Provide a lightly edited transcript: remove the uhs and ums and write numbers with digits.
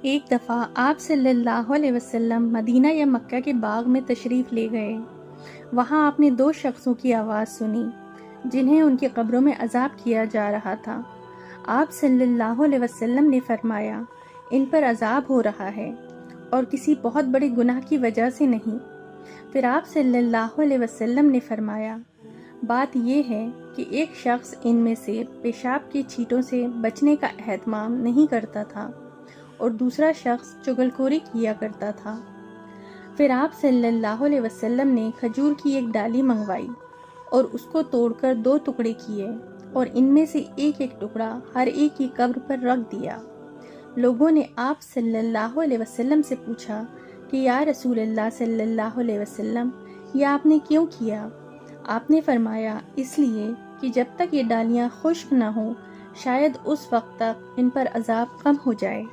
ایک دفعہ آپ صلی اللہ علیہ وسلم مدینہ یا مکہ کے باغ میں تشریف لے گئے۔ وہاں آپ نے 2 شخصوں کی آواز سنی جنہیں ان کی قبروں میں عذاب کیا جا رہا تھا۔ آپ صلی اللہ علیہ وسلم نے فرمایا، ان پر عذاب ہو رہا ہے اور کسی بہت بڑے گناہ کی وجہ سے نہیں۔ پھر آپ صلی اللہ علیہ وسلم نے فرمایا، بات یہ ہے کہ ایک شخص ان میں سے پیشاب کی چھینٹوں سے بچنے کا اہتمام نہیں کرتا تھا اور دوسرا شخص چغلخوری کیا کرتا تھا۔ پھر آپ صلی اللہ علیہ وسلم نے کھجور کی ایک ڈالی منگوائی اور اس کو توڑ کر 2 ٹکڑے کیے اور ان میں سے ایک ٹکڑا ہر ایک کی قبر پر رکھ دیا۔ لوگوں نے آپ صلی اللہ علیہ وسلم سے پوچھا کہ یا رسول اللہ صلی اللہ علیہ وسلم، یہ آپ نے کیوں کیا؟ آپ نے فرمایا، اس لیے کہ جب تک یہ ڈالیاں خشک نہ ہوں شاید اس وقت تک ان پر عذاب کم ہو جائے۔